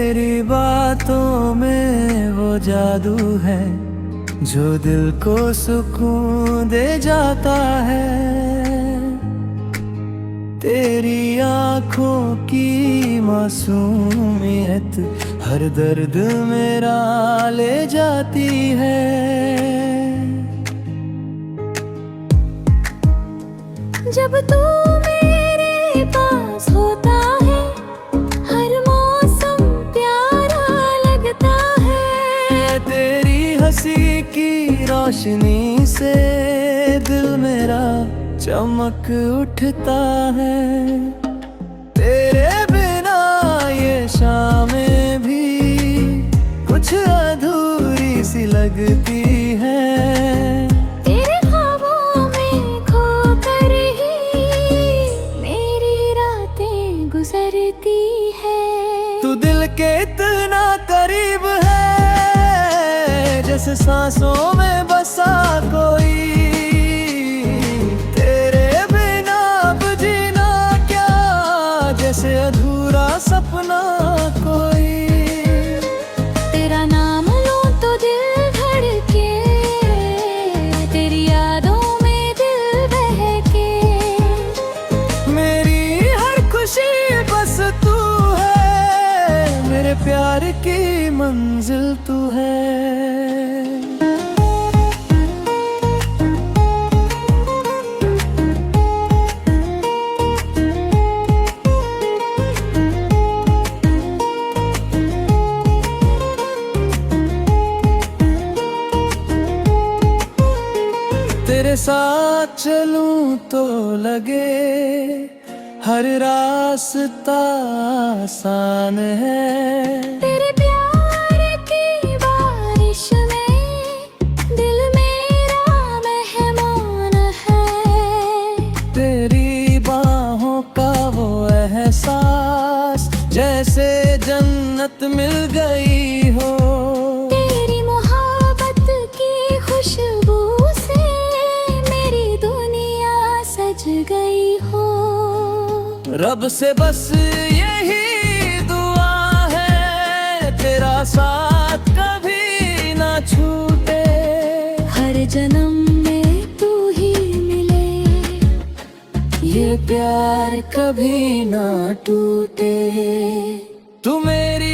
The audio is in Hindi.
तेरी बातों में वो जादू है जो दिल को सुकून दे जाता है। तेरी आँखों की मासूमियत हर दर्द मेरा ले जाती है। जब तू मेरे पास होता है हर मौसम प्यारा लगता है। तेरी हंसी की रोशनी से दिल मेरा चमक उठता है। तेरे बिना ये शामें भी कुछ अधूरी सी लगती है। तेरे ख्वाबों में खोकर ही मेरी रातें गुजरती है। तू दिल के इतना करीब है जैसे सांसों में बसा कोई। जैसे अधूरा सपना कोई। तेरा नाम लूं तो दिल धड़के, तेरी यादों में दिल बहके। मेरी हर खुशी बस तू है, मेरे प्यार की मंजिल तू है। तेरे साथ चलूं तो लगे हर रास्ता आसान है। तेरे प्यार की बारिश में दिल मेरा मेहमान है। तेरी बाहों का वो एहसास जैसे जन्नत मिल गई हो। तेरी मोहब्बत की खुशबू गई हो। रब से बस यही दुआ है तेरा साथ कभी ना छूटे। हर जन्म में तू ही मिले, ये प्यार कभी ना टूटे। तू मेरी